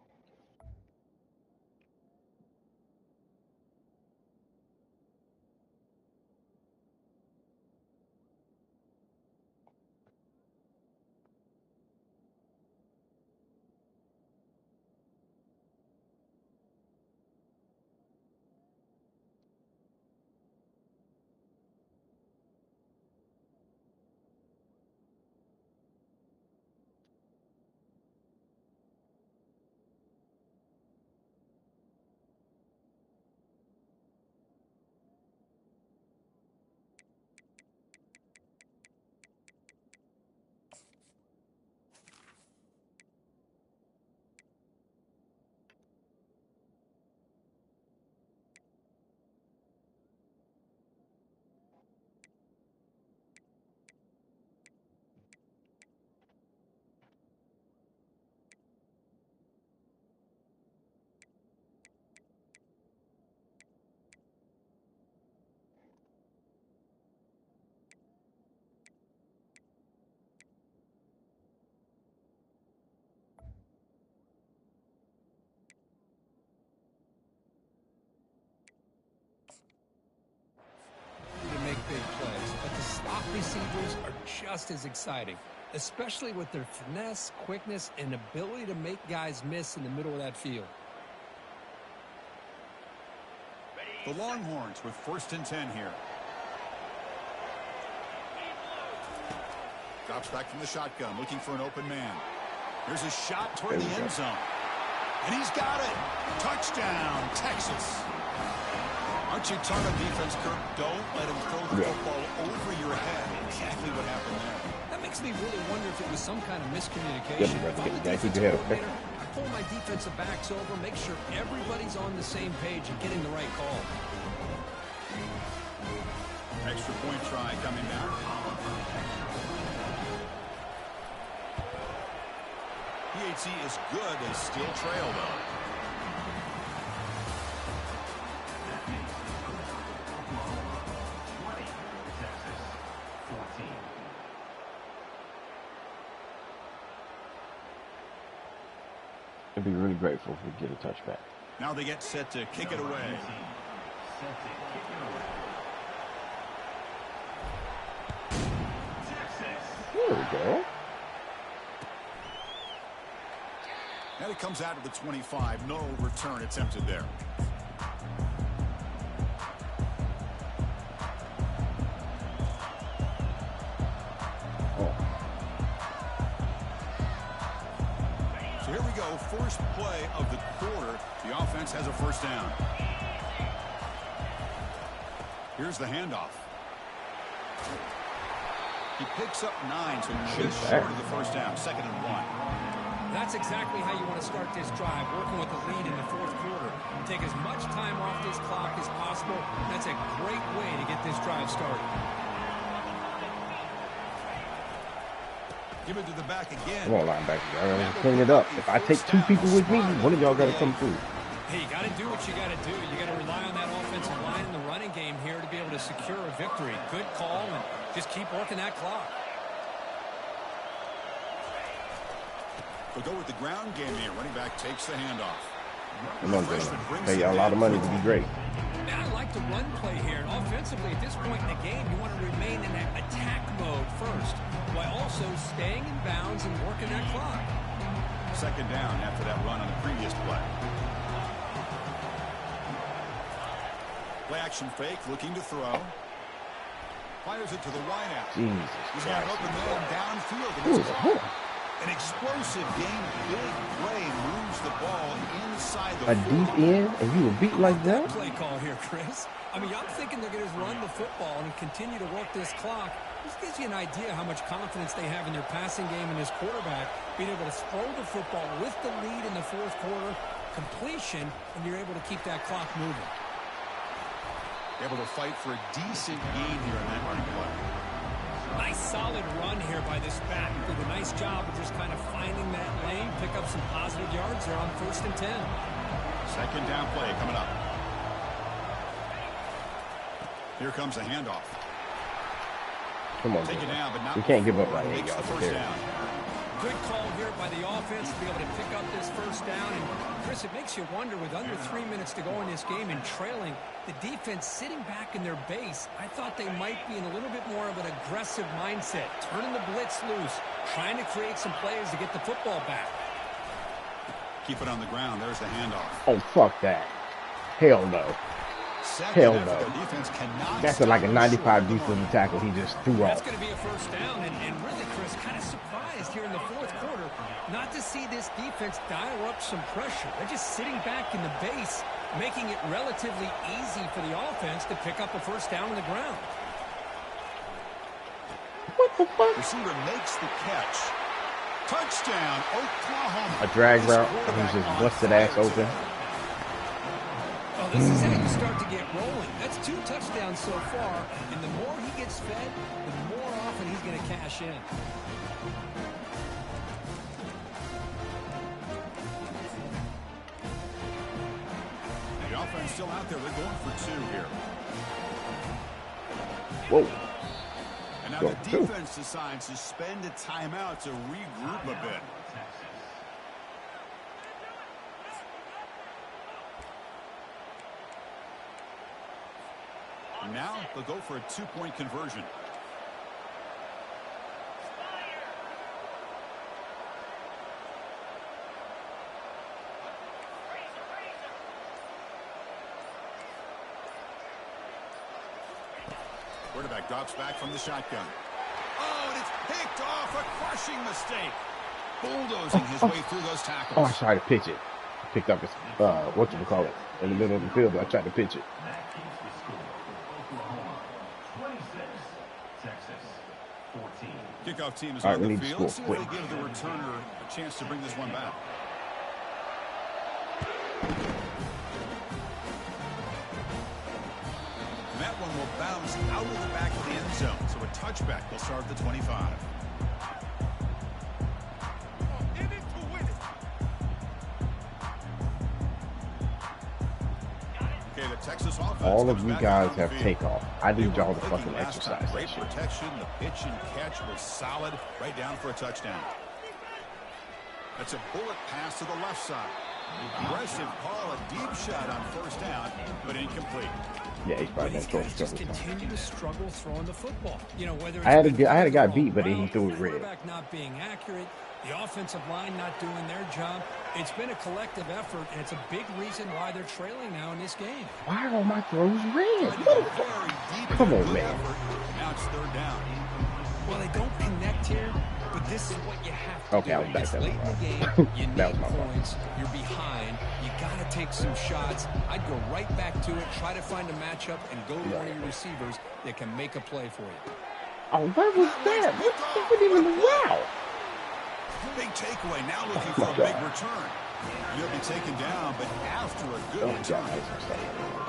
[SPEAKER 3] Big plays, but the slot receivers are just as exciting, especially with their finesse, quickness, and ability to make guys miss in the middle of that field.
[SPEAKER 2] The Longhorns with first and 10 here. Drops back from the shotgun, looking for an open man. Here's a shot toward the end zone. And he's got it. Touchdown, Texas. Aren't you talking defense, Kirk? Don't let him throw the football over your head. Exactly what happened there.
[SPEAKER 3] That makes me really wonder if it was some kind of miscommunication.
[SPEAKER 1] Okay.
[SPEAKER 3] I pull my defensive backs over, make sure everybody's on the same page and getting the right call.
[SPEAKER 2] Extra point try coming down. PAT is good. They still trail, though.
[SPEAKER 1] I'd be really grateful if we get a touchback.
[SPEAKER 2] Now they get set to kick it away.
[SPEAKER 1] There we go.
[SPEAKER 2] And it comes out to the 25. No return attempted there. So here we go. First play of the quarter. The offense has a first down. Here's the handoff. He picks up 9, so just short of the first down. 2nd and 1.
[SPEAKER 3] That's exactly how you want to start this drive, working with the lead in the fourth quarter. Take as much time off this clock as possible. That's a great way to get this drive started.
[SPEAKER 2] Give it to the back again.
[SPEAKER 1] Come on, linebacker. I gotta clean it up. If I take 2 people with me, one of y'all got to come through.
[SPEAKER 3] Hey, you got to do what you got to do. You got to rely on that offensive line in the running game here to be able to secure a victory. Good call, and just keep working that clock.
[SPEAKER 2] We'll go with the ground game here. Running back takes the handoff.
[SPEAKER 1] Come on, Dylan. Pay y'all a lot of money to be great.
[SPEAKER 3] Man, I like the run play here. And offensively, at this point in the game, you want to remain in that attack mode first, while also staying in bounds and working that clock.
[SPEAKER 2] 2nd down after that run on the previous play. Play action fake, looking to throw. Fires it to the wideout. He's got an open man downfield. An explosive game, big play, moves the ball inside the
[SPEAKER 1] deep end, and you were beat like that?
[SPEAKER 3] Play call here, Chris. I mean, I'm thinking they're going to run the football and continue to work this clock. This gives you an idea how much confidence they have in their passing game and this quarterback being able to throw the football with the lead in the fourth quarter, completion, and you're able to keep that clock moving.
[SPEAKER 2] Able to fight for a decent gain here in that running play.
[SPEAKER 3] Nice solid run here by this back. Did a nice job of just kind of finding that lane, pick up some positive yards there on 1st and 10.
[SPEAKER 2] 2nd down play coming up. Here comes a handoff.
[SPEAKER 1] Come on,
[SPEAKER 2] take it down, but not
[SPEAKER 1] we can't give up right here, y'all.
[SPEAKER 2] First down.
[SPEAKER 3] Good call here by the offense to be able to pick up this first down. And Chris, it makes you wonder, with under 3 minutes to go in this game and trailing, the defense sitting back in their base, I thought they might be in a little bit more of an aggressive mindset, turning the blitz loose, trying to create some plays to get the football back.
[SPEAKER 2] Keep it on the ground. There's the handoff.
[SPEAKER 1] Oh, fuck that. Hell no. Hell no. That's like a 95 defensive tackle he just threw off.
[SPEAKER 3] That's going to be a first down, and really, Chris, kind of surprised here in the fourth quarter not to see this defense dial up some pressure. They're just sitting back in the base, making it relatively easy for the offense to pick up a first down on the ground.
[SPEAKER 1] What the fuck?
[SPEAKER 2] Receiver makes the catch. Touchdown, Oklahoma.
[SPEAKER 1] A drag route, he's just busted ass open.
[SPEAKER 3] Well, this is how you start to get rolling. That's 2 touchdowns so far, and the more he gets fed, the more often he's going to cash in.
[SPEAKER 2] The offense still out there. They're going for 2 here.
[SPEAKER 1] Whoa.
[SPEAKER 2] And now the defense decides to spend a timeout to regroup a bit. Now they'll go for a 2-point conversion. Quarterback drops back from the shotgun. Oh, and it's picked off. A crushing mistake. Bulldozing his way through those tackles.
[SPEAKER 1] Oh, I tried to pitch it. Picked up his, whatchamacallit, in the middle of the field, but I tried to pitch it.
[SPEAKER 2] Kickoff team is
[SPEAKER 1] all
[SPEAKER 2] on
[SPEAKER 1] right,
[SPEAKER 2] the field. See if they give the returner a chance to bring this one back. And that one will bounce out of the back of the end zone. So a touchback will start at the 25. Okay, the Texas offense.
[SPEAKER 1] All of you guys have takeoff. I need y'all to fucking exercise.
[SPEAKER 2] Great protection. The pitch and catch was solid. Right down for a touchdown. That's a bullet pass to the left side. Aggressive call, a deep shot on first down, but incomplete.
[SPEAKER 1] Yeah, he's
[SPEAKER 3] But
[SPEAKER 1] probably
[SPEAKER 3] these
[SPEAKER 1] been
[SPEAKER 3] guys just continue to struggle throwing the football. You know, whether it's
[SPEAKER 1] I had a
[SPEAKER 3] been the
[SPEAKER 1] guy
[SPEAKER 3] wrong
[SPEAKER 1] beat, but he
[SPEAKER 3] route,
[SPEAKER 1] threw
[SPEAKER 3] the
[SPEAKER 1] it red.
[SPEAKER 3] quarterback not being accurate, the offensive line not doing their job. It's been a collective effort, and it's a big reason why they're trailing now in this game.
[SPEAKER 1] Why are all my throws red?
[SPEAKER 2] Very deep.
[SPEAKER 1] Come on,
[SPEAKER 2] Good
[SPEAKER 1] man.
[SPEAKER 2] effort. Now it's third down.
[SPEAKER 3] Well, they don't connect here, but this is what you have to
[SPEAKER 1] Okay,
[SPEAKER 3] do.
[SPEAKER 1] I was back
[SPEAKER 3] It's
[SPEAKER 1] there.
[SPEAKER 3] late in the game. You
[SPEAKER 1] That
[SPEAKER 3] need
[SPEAKER 1] was my fault.
[SPEAKER 3] points. You're behind. You got to take some shots. I'd go right back to it, try to find a matchup, and go to one of your receivers that can make a play for you.
[SPEAKER 1] Oh, what was that? What wasn't even a wow.
[SPEAKER 2] Big takeaway. Now looking for a big return. He'll be taken down, but after a good return.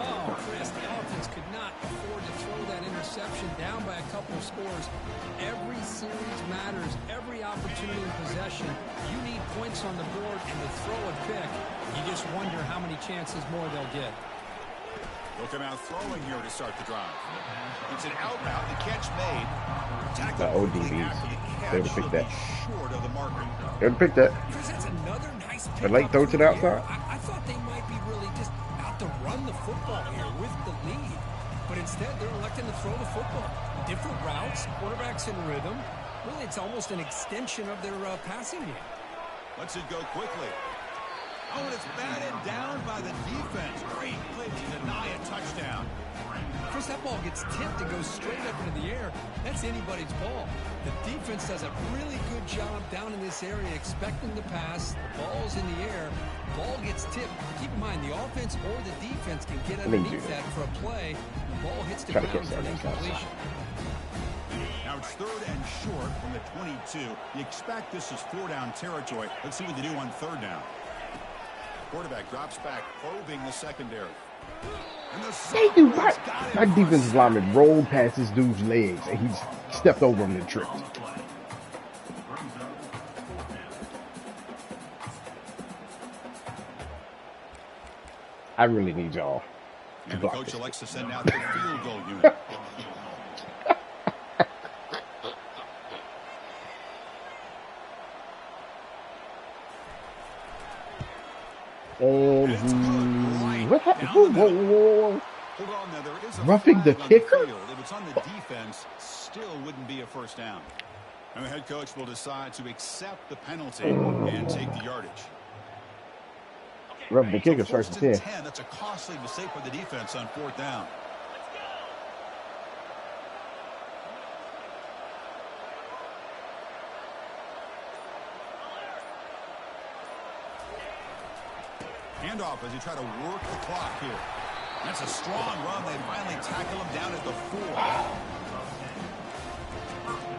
[SPEAKER 3] Oh, Chris, the offense could not afford to throw that interception down by a couple of scores. Every series matters. Every opportunity in possession. You need points on the board, and to throw a pick, you just wonder how many chances more they'll get.
[SPEAKER 2] They'll come out throwing here to start the drive. It's an out route. The catch made.
[SPEAKER 1] The ODBs. They would have picked that.
[SPEAKER 2] Short of the marker.
[SPEAKER 1] They would have picked that.
[SPEAKER 3] Chris, that's another nice pick.
[SPEAKER 1] The late throw to the outside?
[SPEAKER 3] I thought they might be really just out to run the football here with the lead. But instead, they're electing to throw the football. Different routes, quarterbacks in rhythm. Really, it's almost an extension of their passing game.
[SPEAKER 2] Lets it go quickly. Oh, and it's batted down by the defense. Great play to deny a touchdown.
[SPEAKER 3] Chris, that ball gets tipped and goes straight up into the air. That's anybody's ball. The defense does a really good job down in this area expecting the pass. The ball's in the air. Ball gets tipped. Keep in mind, the offense or the defense can get underneath that for a play. The ball hits the ground for an incompletion.
[SPEAKER 2] Now it's third and short from the 22. You expect this is 4-down territory. Let's see what they do on third down. Quarterback drops back, probing the secondary. And
[SPEAKER 1] They do what? My defensive lineman rolled past this dude's legs, and he stepped over him and tripped. I really need y'all to
[SPEAKER 2] And the
[SPEAKER 1] block
[SPEAKER 2] coach
[SPEAKER 1] this.
[SPEAKER 2] elects to send out the field goal unit.
[SPEAKER 1] And what happened? Whoa.
[SPEAKER 2] Hold on, now there is a
[SPEAKER 1] Roughing the
[SPEAKER 2] flag on
[SPEAKER 1] kicker?
[SPEAKER 2] field. If it's on the defense, still wouldn't be a first down. And the head coach will decide to accept the penalty and take the yardage.
[SPEAKER 1] Roughing the kicker, first and 10.
[SPEAKER 2] That's a costly mistake for the defense on fourth down. Handoff as you try to work the clock here. That's a strong run. They finally tackle him down at the 4.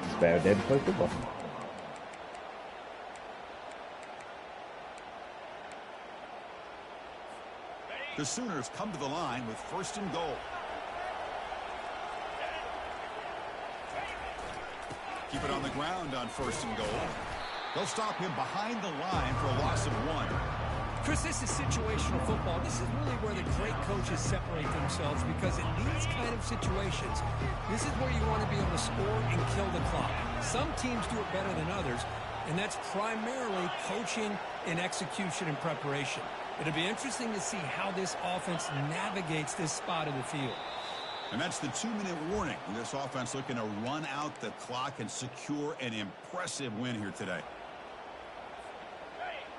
[SPEAKER 1] It's a bad day to play football.
[SPEAKER 2] The Sooners come to the line with first and goal. Keep it on the ground on first and goal. They'll stop him behind the line for a loss of 1.
[SPEAKER 3] Chris, this is situational football. This is really where the great coaches separate themselves, because in these kind of situations, this is where you want to be able to score and kill the clock. Some teams do it better than others, and that's primarily coaching and execution and preparation. It'll be interesting to see how this offense navigates this spot of the field.
[SPEAKER 2] And that's the 2-minute warning. This offense looking to run out the clock and secure an impressive win here today.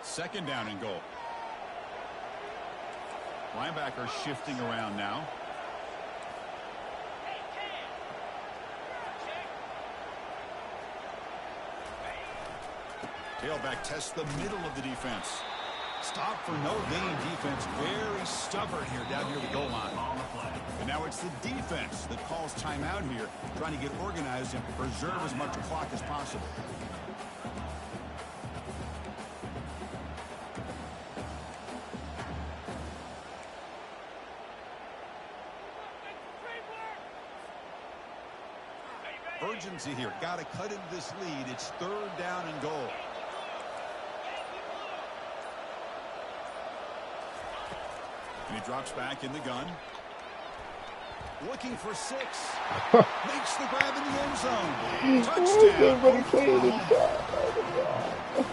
[SPEAKER 2] Second down and goal. Linebacker shifting around now. Tailback tests the middle of the defense. Stop for no gain defense. Very stubborn here down near the goal line. And now it's the defense that calls timeout here, trying to get organized and preserve as much clock as possible. Urgency here. Got to cut into this lead. It's third down and goal. And he drops back in the gun. Looking for 6. Makes the grab in the end zone. Touchdown.
[SPEAKER 1] Everybody playing inside.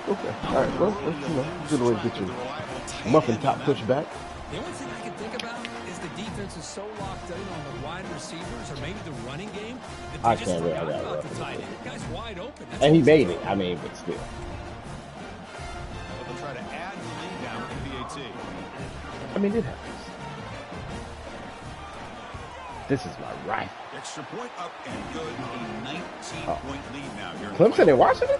[SPEAKER 1] Okay. All right. Well, let's, good way to get your muffin top pushed back.
[SPEAKER 3] The only thing I can think about is the defense is so locked in on the wide receivers or maybe the running game that
[SPEAKER 1] I
[SPEAKER 3] they just
[SPEAKER 1] can't really.
[SPEAKER 3] forgot about the tight end. The guy's wide open. That's
[SPEAKER 1] And he made it. I mean, but still.
[SPEAKER 2] They'll try to add the lead down with the PAT.
[SPEAKER 1] I mean, it happens. This is my rifle.
[SPEAKER 2] Extra point up and good. A 19-point lead now here.
[SPEAKER 1] Clemson and Washington?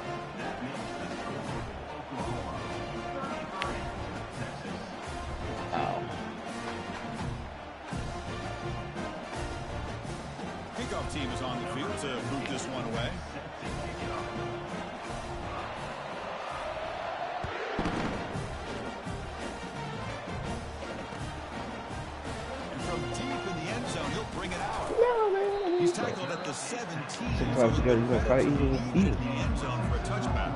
[SPEAKER 1] Oh.
[SPEAKER 2] Kickoff team is on the field to move this one away. And from deep in the end zone, he'll bring it out.
[SPEAKER 1] No, man.
[SPEAKER 2] He's tackled at the 17.
[SPEAKER 1] Sometimes you gotta fight even with
[SPEAKER 2] in the end zone for a touchback.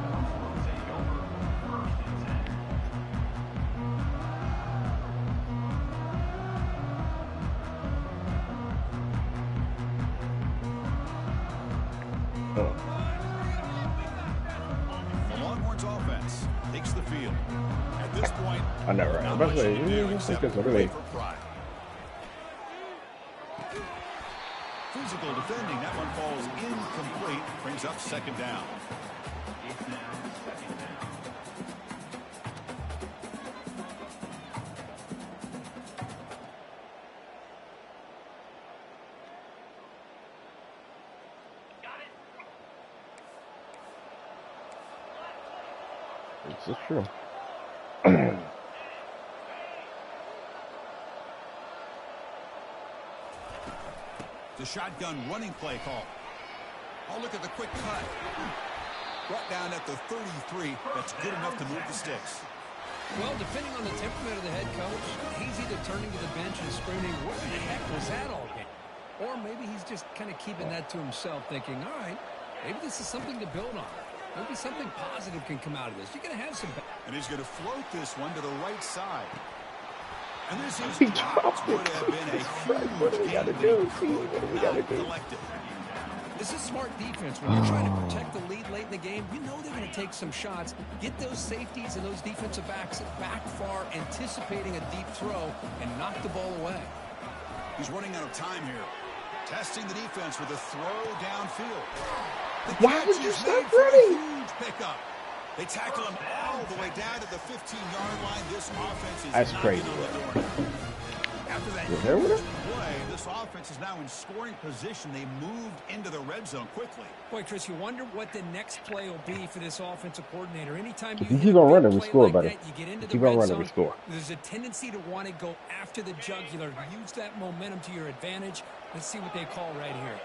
[SPEAKER 2] The Longhorns offense takes the field. At this point,
[SPEAKER 1] I know, right?
[SPEAKER 2] not
[SPEAKER 1] But
[SPEAKER 2] much
[SPEAKER 1] wait,
[SPEAKER 2] you can do
[SPEAKER 1] yeah,
[SPEAKER 2] except
[SPEAKER 1] that's
[SPEAKER 2] wait
[SPEAKER 1] really-
[SPEAKER 2] for pride. Physical defending, that one falls incomplete, brings up second down.
[SPEAKER 1] This is true.
[SPEAKER 2] The shotgun running play call. Oh, look at the quick cut. Brought down at the 33. That's good enough to move the sticks.
[SPEAKER 3] Well, depending on the temperament of the head coach, he's either turning to the bench and screaming, what the heck was that all game? Or maybe he's just kind of keeping that to himself, thinking, all right, maybe this is something to build on. Maybe something positive can come out of this. You're going to have some...
[SPEAKER 2] And he's going to float this one to the right side. And this is
[SPEAKER 1] He dropped it.
[SPEAKER 2] would have been a
[SPEAKER 1] What do we
[SPEAKER 2] huge
[SPEAKER 1] gotta
[SPEAKER 2] game,
[SPEAKER 1] do?
[SPEAKER 2] but he
[SPEAKER 1] What do we
[SPEAKER 2] could
[SPEAKER 1] gotta
[SPEAKER 2] not
[SPEAKER 1] do?
[SPEAKER 2] collect it.
[SPEAKER 3] This is smart defense. When you're trying to protect the lead late in the game, you know they're going to take some shots. Get those safeties and those defensive backs back far, anticipating a deep throw, and knock the ball away.
[SPEAKER 2] He's running out of time here. Testing the defense with a throw downfield. The
[SPEAKER 1] Why
[SPEAKER 2] catch
[SPEAKER 1] would you
[SPEAKER 2] is
[SPEAKER 1] stop
[SPEAKER 2] made for a
[SPEAKER 1] running?
[SPEAKER 2] huge pickup. They tackle him all the way down to the 15-yard line. This offense is
[SPEAKER 1] That's
[SPEAKER 2] knocking
[SPEAKER 1] crazy,
[SPEAKER 2] on the door. After that
[SPEAKER 1] You hear with
[SPEAKER 2] huge
[SPEAKER 1] it?
[SPEAKER 2] play, this offense is now in scoring position. They moved into the red zone quickly.
[SPEAKER 3] Boy, Chris, you wonder what the next play will be for this offensive coordinator. Anytime you
[SPEAKER 1] If you
[SPEAKER 3] hit
[SPEAKER 1] keep
[SPEAKER 3] a
[SPEAKER 1] on
[SPEAKER 3] big
[SPEAKER 1] running, we
[SPEAKER 3] play
[SPEAKER 1] score,
[SPEAKER 3] like
[SPEAKER 1] buddy.
[SPEAKER 3] that, you get into the
[SPEAKER 1] Keep on
[SPEAKER 3] red
[SPEAKER 1] running, we
[SPEAKER 3] zone,
[SPEAKER 1] score.
[SPEAKER 3] there's a tendency to want to go after the jugular. Use that momentum to your advantage. Let's see what they call right here.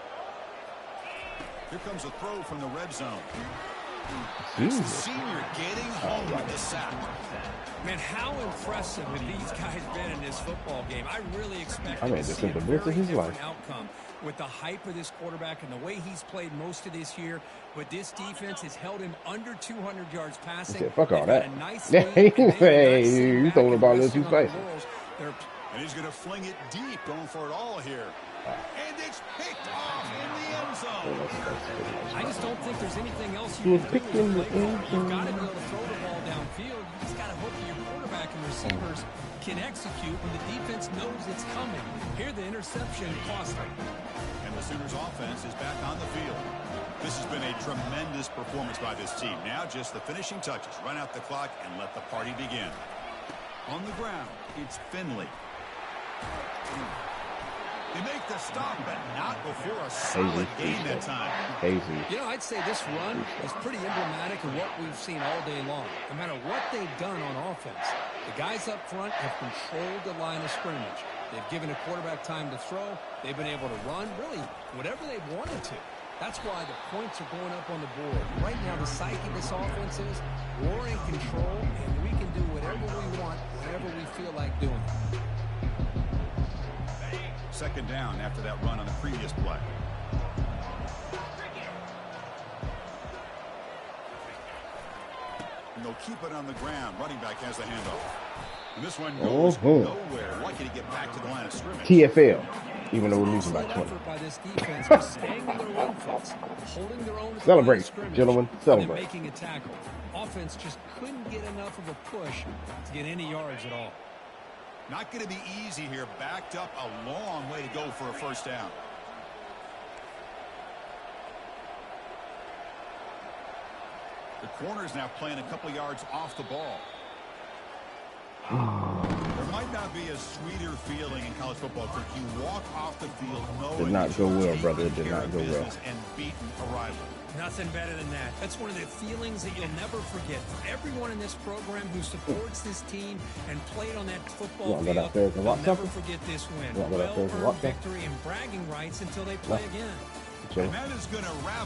[SPEAKER 2] Here comes a throw from the red zone. It's the senior getting home with the sack.
[SPEAKER 3] Man, how impressive have these guys been in this football game? I really expected
[SPEAKER 1] I mean,
[SPEAKER 3] to
[SPEAKER 1] this
[SPEAKER 3] see
[SPEAKER 1] is
[SPEAKER 3] a
[SPEAKER 1] the best
[SPEAKER 3] very
[SPEAKER 1] of his
[SPEAKER 3] different
[SPEAKER 1] life.
[SPEAKER 3] outcome with the hype of this quarterback and the way he's played most of this year. But this defense has held him under 200 yards passing.
[SPEAKER 1] Said, fuck all
[SPEAKER 3] They've got
[SPEAKER 1] that.
[SPEAKER 3] a nice
[SPEAKER 1] Yeah,
[SPEAKER 3] lead, and they have
[SPEAKER 1] hey,
[SPEAKER 3] not seen
[SPEAKER 1] you
[SPEAKER 3] back
[SPEAKER 1] throwing the
[SPEAKER 3] and
[SPEAKER 1] ball in
[SPEAKER 3] resting
[SPEAKER 1] two
[SPEAKER 3] on their
[SPEAKER 1] places.
[SPEAKER 3] laurels. They're
[SPEAKER 2] And he's going to fling it deep, going for it all here. And it's picked off in the end zone.
[SPEAKER 3] I just don't think there's anything else
[SPEAKER 1] He
[SPEAKER 3] you
[SPEAKER 1] was
[SPEAKER 3] can
[SPEAKER 1] picked
[SPEAKER 3] do
[SPEAKER 1] in
[SPEAKER 3] as a
[SPEAKER 1] the
[SPEAKER 3] play caller.
[SPEAKER 1] end
[SPEAKER 3] You've
[SPEAKER 1] zone.
[SPEAKER 3] got to be able to throw the ball downfield. You just got to hope that your quarterback and receivers can execute when the defense knows it's coming. Here, the interception cost them.
[SPEAKER 2] And the Sooners offense is back on the field. This has been a tremendous performance by this team. Now just the finishing touches. Run out the clock and let the party begin. On the ground, it's Finley. They make the stop, but not before a solid game that time.
[SPEAKER 1] Hazy.
[SPEAKER 3] You know, I'd say this run is pretty emblematic of what we've seen all day long. No matter what they've done on offense, the guys up front have controlled the line of scrimmage. They've given a quarterback time to throw. They've been able to run, really, whatever they've wanted to. That's why the points are going up on the board. Right now, the psyche of this offense is we're in control, and we can do whatever we want, whenever we feel like doing it.
[SPEAKER 2] Second down after that run on the previous play. And they'll keep it on the ground. Running back has the handoff. And this one goes nowhere. Lucky to get back to the line of scrimmage.
[SPEAKER 1] TFL, even though we're losing by
[SPEAKER 3] Excellent
[SPEAKER 1] 20.
[SPEAKER 3] effort by this defense, just staying on their run fits, holding their own at the line of
[SPEAKER 1] Celebrate,
[SPEAKER 3] scrimmage,
[SPEAKER 1] gentlemen,
[SPEAKER 3] and then
[SPEAKER 1] celebrate.
[SPEAKER 3] making a tackle. Offense just couldn't get enough of a push to get any yards at all.
[SPEAKER 2] Not going to be easy here. Backed up a long way to go for a first down. The corner's now playing a couple yards off the ball. There might not be a sweeter feeling in college football if you walk off the field knowing
[SPEAKER 1] Did not go well, brother. It did not go well.
[SPEAKER 2] And beaten a rival.
[SPEAKER 3] Nothing better than that. That's one of the feelings that you'll never forget. For everyone in this program who supports this team and played on that football field, they'll never forget this win. Well-earned victory and bragging rights until they play again.
[SPEAKER 2] And that is going to wrap